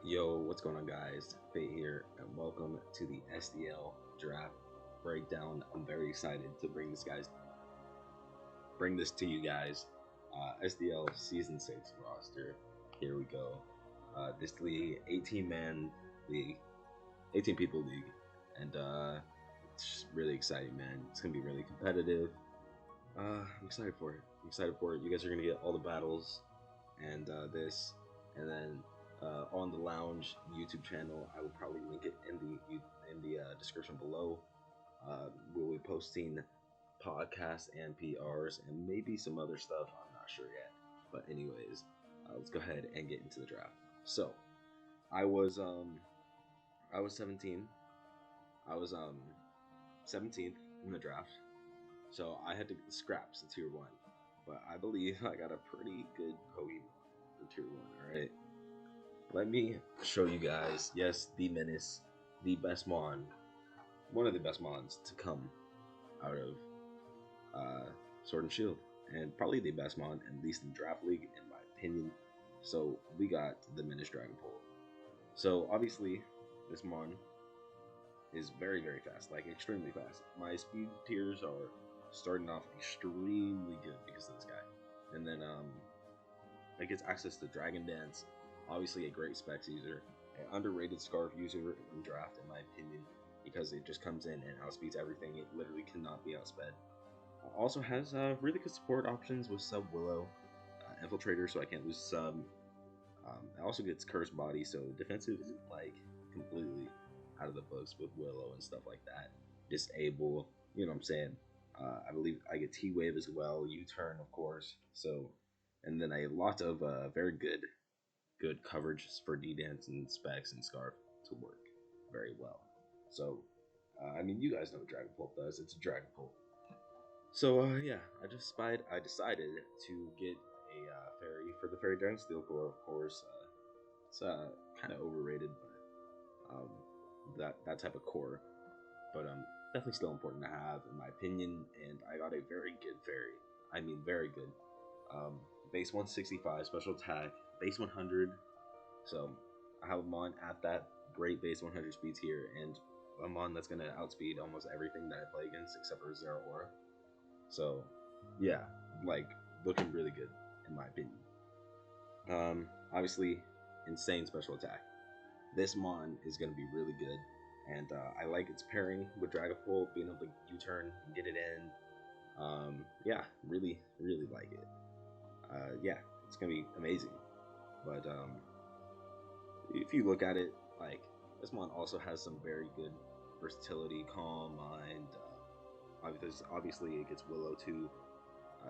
Yo, what's going on, guys? Fate here, and welcome to the SDL Draft Breakdown. I'm very excited to bring this to you guys. SDL Season 6 roster. Here we go. This league, 18-man league, 18 people league, and it's just really exciting, man. It's gonna be really competitive. I'm excited for it. I'm excited for it. You guys are gonna get all the battles and this, and then on the Lounge YouTube channel. I will probably link it in the description below. We'll be posting podcasts and PRs and maybe some other stuff. I'm not sure yet. But anyways, let's go ahead and get into the draft. So I was 17. I was 17th in the draft. So I had to scraps to tier 1. But I believe I got a pretty good Pokemon for tier 1, alright? Let me show you guys, yes, the Menace, the best Mon, one of the best Mons to come out of Sword and Shield, and probably the best Mon, at least in Draft League, in my opinion. So we got the Menace Dragapult. So obviously, this Mon is very, very fast, like extremely fast. My speed tiers are starting off extremely good because of this guy. And then it gets access to Dragon Dance, obviously a great specs user, an underrated Scarf user in draft in my opinion, because it just comes in and outspeeds everything. It literally cannot be outsped. Also has really good support options with Sub Willow, Infiltrator, so I can't lose Sub. It also gets Cursed Body, so defensive isn't like completely out of the books with Willow and stuff like that. Disable, you know what I'm saying? I believe I get T-Wave as well, U-Turn of course. So, and then a lot of very good coverage for D-Dance and Specs and Scarf to work very well. So, I mean, you guys know what Dragapult does. It's a Dragapult. So, yeah, I decided to get a fairy for the Fairy Dragon Steel Core, of course. It's kind of overrated, but that type of core. But definitely still important to have, in my opinion. And I got a very good fairy. I mean, very good. Base 165, special attack, base 100. So I have a Mon at that great base 100 speed tier, and a Mon that's gonna outspeed almost everything that I play against except for Zero Aura. So yeah, like looking really good in my opinion. Obviously, insane special attack. This Mon is gonna be really good, and I like its pairing with Dragapult, being able to U-turn and get it in. Yeah, really like it. Yeah, it's gonna be amazing. But if you look at it, like this Mon also has some very good versatility, Calm Mind. Obviously, it gets Willow too,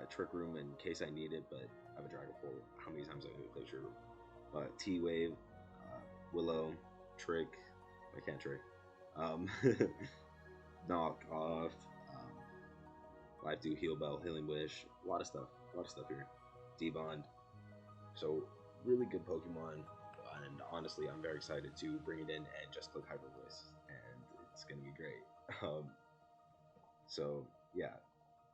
Trick Room in case I need it. But I have a Dragapult. How many times I can play Trick Room? T-Wave, Willow, Trick. I can't Trick. Knock Off. Life Do, Heal Bell, Healing Wish. A lot of stuff here. D-Bond. So really good Pokemon, and honestly, I'm very excited to bring it in and just click Hyper Voice, and it's gonna be great. So yeah,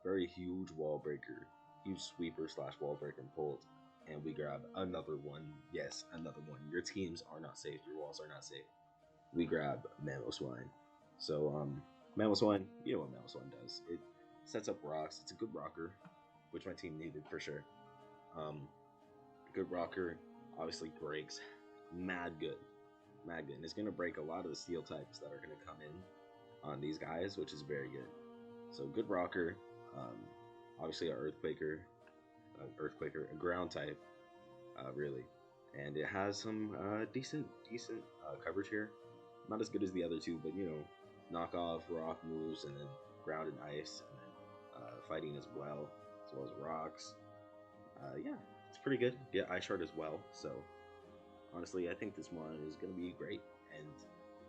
very huge wall breaker, huge sweeper slash wall breaker and Bolt, and we grab another one. Yes, another one. Your teams are not safe. Your walls are not safe. We grab Mamoswine. So Mamoswine, you know what Mamoswine does? It sets up rocks. It's a good rocker, which my team needed for sure. Good rocker, obviously breaks mad good. And it's going to break a lot of the steel types that are going to come in on these guys, which is very good. So good rocker, obviously a earthquaker, a ground type, really, and it has some decent coverage here. Not as good as the other two, but you know, knock off rock moves and then ground and ice, and then fighting as well as rocks. Yeah, it's pretty good. Yeah, Ice Shard as well. So honestly, I think this one is going to be great. And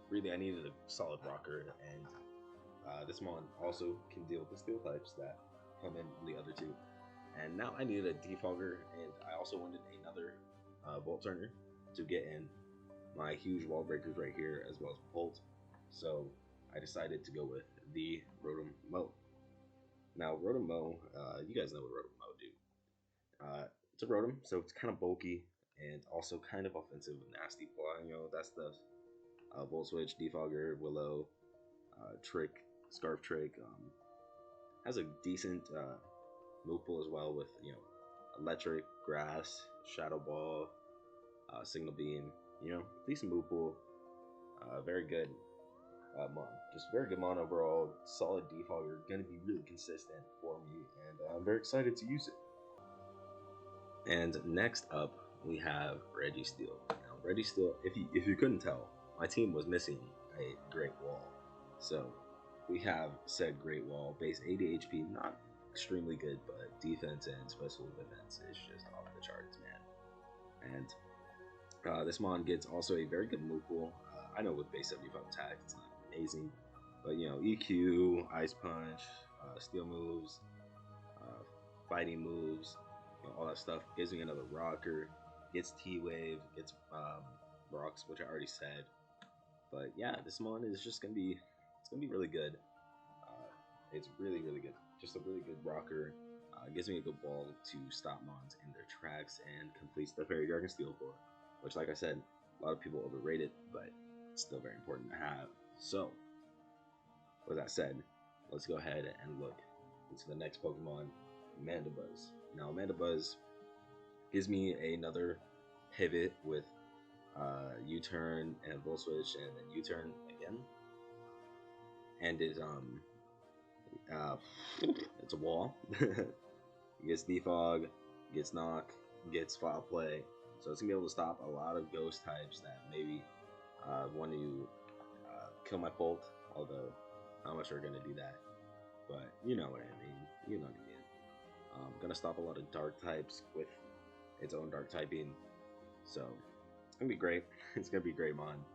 really, I needed a solid rocker, and this one also can deal with the steel types that come in on the other two. And now I needed a defogger, and I also wanted another Volt Turner to get in my huge wall breakers right here, as well as Bolt. So I decided to go with the Rotom Mow. Now, Rotom Mow, you guys know what Rotom Mow do. It's a Rotom, so it's kind of bulky, and also kind of offensive with Nasty Claw. You know, that stuff. Volt Switch, Defogger, Willow, Trick, Scarf Trick. Has a decent move pool as well with, you know, Electric, Grass, Shadow Ball, Signal Beam. You know, decent move pool. Very good mon. Just very good mon overall. Solid Defogger. Gonna be really consistent for me, and I'm very excited to use it. And next up, we have Registeel. Now, Registeel, if you couldn't tell, my team was missing a Great Wall. So we have said Great Wall, base 80 HP, not extremely good, but defense and special defense is just off the charts, man. And this mon gets also a very good move pool. I know with base 75 attack, it's not amazing, but you know, EQ, Ice Punch, Steel moves, fighting moves, you know, all that stuff. Gives me another rocker, gets T-Wave, gets rocks, which I already said. But yeah, this mon is just gonna be, it's gonna be really good. It's really, really good. Just a really good rocker. Gives me a good wall to stop mons in their tracks and completes the Fairy Dragon Steel Core, which, like I said, a lot of people overrate it, but it's still very important to have. So, with that said, let's go ahead and look into the next Pokemon, Mandibuzz. Now, Mandibuzz gives me another pivot with U-turn and Volt Switch, and then U-turn again. And it's a wall. It gets Defog, gets Knock, gets Foul Play. So it's gonna be able to stop a lot of ghost types that maybe want to kill my Bolt. Although, how much are gonna do that? But you know what I mean. You know what I mean. Gonna stop a lot of dark types with its own dark typing. So it's gonna be great. It's gonna be great, mon.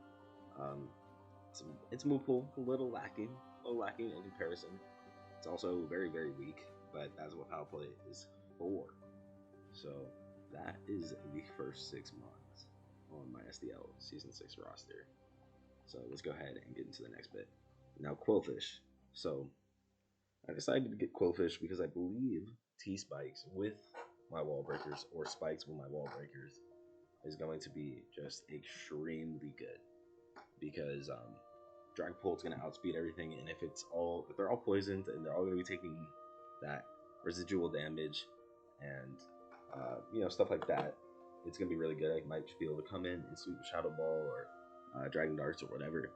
It's move pool a little lacking in comparison. It's also very, very weak, but that's what Foul Play is for. So that is the first 6 mons on my SDL Season 6 roster. So let's go ahead and get into the next bit. Now, Quillfish. So I decided to get Quillfish because I believe T-Spikes with my Wall Breakers, or Spikes with my Wall Breakers, is going to be just extremely good. Because Dragapult's going to outspeed everything, and if they're all poisoned, and they're all going to be taking that residual damage, and you know, stuff like that, it's going to be really good. I might be able to come in and sweep a Shadow Ball or Dragon Darts or whatever.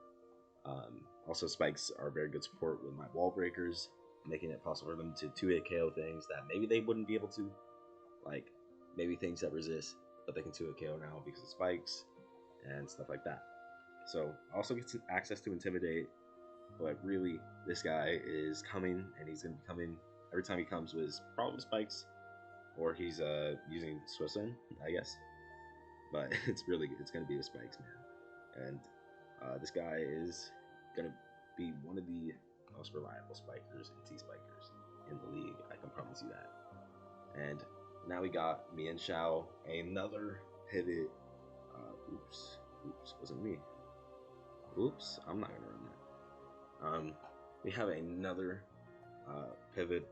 Also, Spikes are very good support with my Wall Breakers, making it possible for them to 2-hit KO things that maybe they wouldn't be able to, like maybe things that resist, but they can 2-hit KO now because of Spikes and stuff like that. So also gets access to Intimidate, but really this guy is coming, and he's going to be coming every time he comes with probably Spikes, or he's using Swissin, I guess. But it's going to be the Spikes, man. And this guy is going to be one of the most reliable Spikers and T-Spikers in the league. I can promise you that. And now we got Mienshao, another pivot. Oops, wasn't me. Oops, I'm not gonna run that. We have another pivot,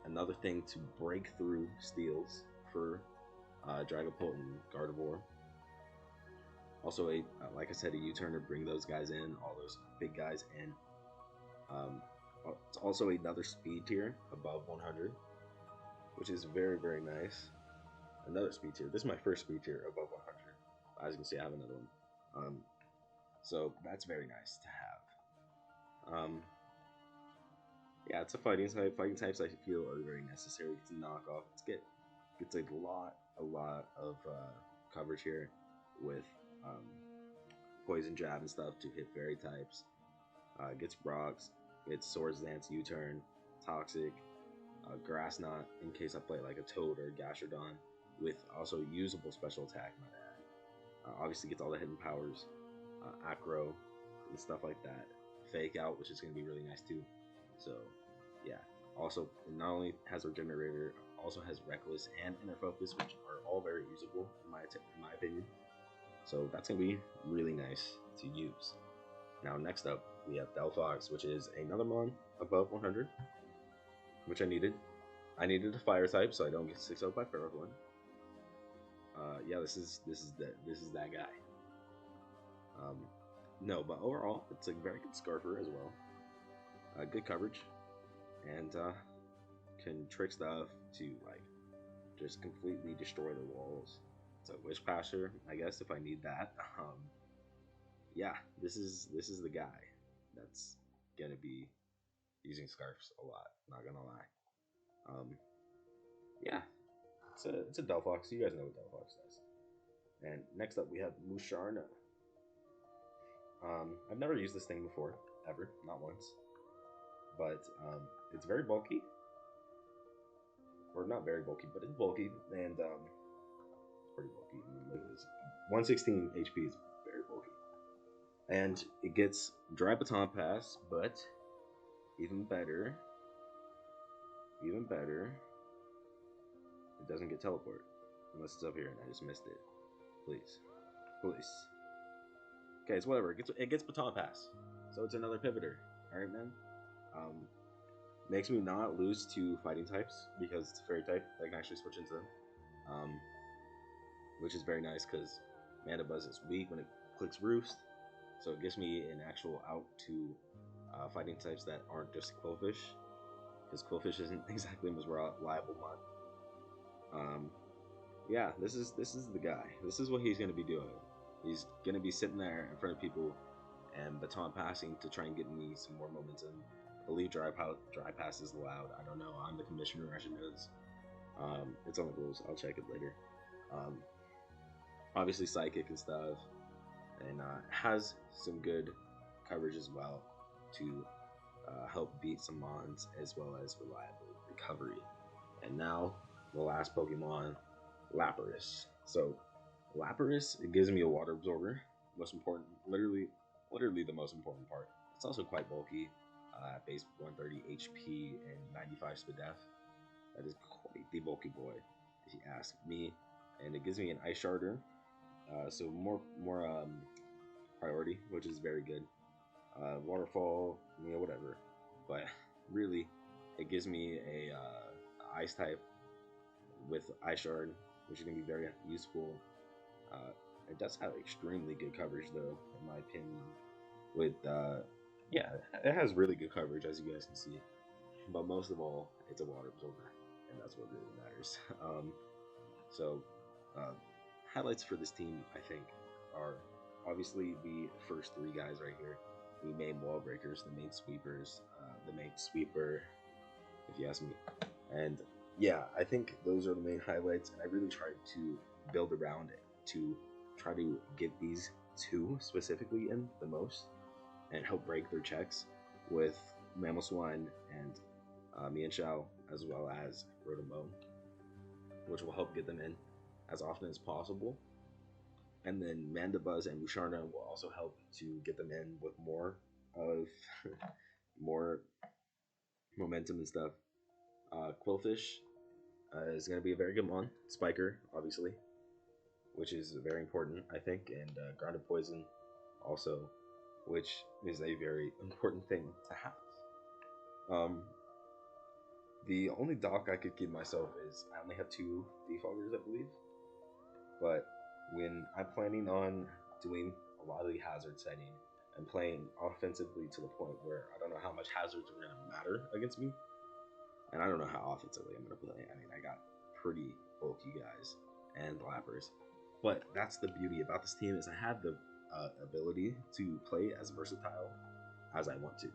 another thing to break through steals for Dragapult and Gardevoir. Also, like I said, a U-turn to bring those guys in, all those big guys in. It's also another speed tier above 100, which is very, very nice. Another speed tier. This is my first speed tier above 100. As you can see, I have another one. So that's very nice to have. Yeah, it's a fighting type. Fighting types I feel are very necessary to knock off. Gets a lot of coverage here with Poison Jab and stuff to hit fairy types. Gets rocks. Gets Swords Dance, U-turn, Toxic, Grass Knot in case I play like a Toad or a Gastrodon, with also usable special attack. My bad. Obviously gets all the hidden powers. Acro and stuff like that. Fake Out, which is going to be really nice too. So yeah, also it not only has Regenerator, also has Reckless and Inner Focus, which are all very usable in my opinion. So that's going to be really nice to use. Now next up we have Delphox, which is another mon above 100, which I needed. I needed a fire type so I don't get 6-0 by Ferrothorn. yeah, this is that guy. No, but overall, it's a very good Scarfer as well. Good coverage, and can trick stuff to like just completely destroy the walls. It's a Wish Passer, I guess, if I need that. Yeah, this is the guy that's gonna be using scarfs a lot. Not gonna lie. Yeah, it's a Delphox. You guys know what Delphox does. And next up we have Musharna. I've never used this thing before, ever, not once. But it's very bulky, or not very bulky, but it's bulky, and it's pretty bulky. I mean, look at this, 116 HP is very bulky, and it gets dry baton pass, but even better, it doesn't get teleport unless it's up here and I just missed it. Please, please. Okay, it's whatever. It gets baton pass, so it's another pivoter. All right, man. Makes me not lose to fighting types because it's a fairy type. I can actually switch into them, which is very nice because Mandibuzz is weak when it clicks Roost, so it gives me an actual out to fighting types that aren't just Quillfish, because Quillfish isn't exactly the most reliable mon. Yeah, this is the guy. This is what he's gonna be doing. He's gonna be sitting there in front of people and baton passing to try and get me some more momentum. I believe dry pass is allowed. I don't know. I'm the commissioner. I should know this. It's on the rules. I'll check it later. Obviously psychic and stuff, and has some good coverage as well to help beat some mons, as well as reliable recovery. And now the last Pokemon, Lapras. So Lapras, it gives me a water absorber. Most important, literally the most important part. It's also quite bulky, base 130 HP and 95 SPDF. That is quite the bulky boy, if you ask me. And it gives me an Ice Sharder, so more priority, which is very good. Waterfall, whatever. But really, it gives me a Ice type with Ice Shard, which is going to be very useful. It does have extremely good coverage, though, in my opinion. With yeah, it has really good coverage, as you guys can see. But most of all, it's a water absorber, and that's what really matters. So, highlights for this team, I think, are obviously the first three guys right here. The main wall breakers, the main sweepers, the main sweeper, if you ask me. And yeah, I think those are the main highlights. And I really tried to build around it to try to get these two specifically in the most and help break their checks with Mamoswine and Mienshao, as well as Rotom, which will help get them in as often as possible. And then Mandibuzz and Musharna will also help to get them in with more of more momentum and stuff. Quillfish is going to be a very good one. Spiker, obviously, which is very important, I think, and Grounded Poison also, which is a very important thing to have. The only dock I could give myself is I only have 2 defoggers, I believe. But when I'm planning on doing a lot of the hazard setting and playing offensively to the point where I don't know how much hazards are going to matter against me, and I don't know how offensively I'm going to play. I mean, I got pretty bulky guys and Lapras. But that's the beauty about this team, is I have the ability to play as versatile as I want to.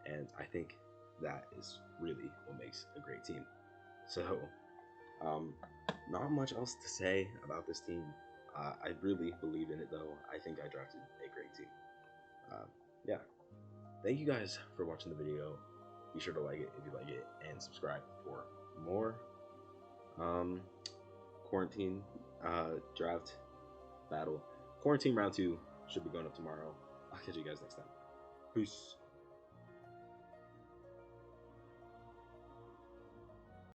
And I think that is really what makes a great team. So, not much else to say about this team. I really believe in it, though. I think I drafted a great team. Yeah. Thank you guys for watching the video. Be sure to like it if you like it, and subscribe for more quarantine draft battle. Quarantine round 2 should be going up tomorrow. I'll catch you guys next time. Peace.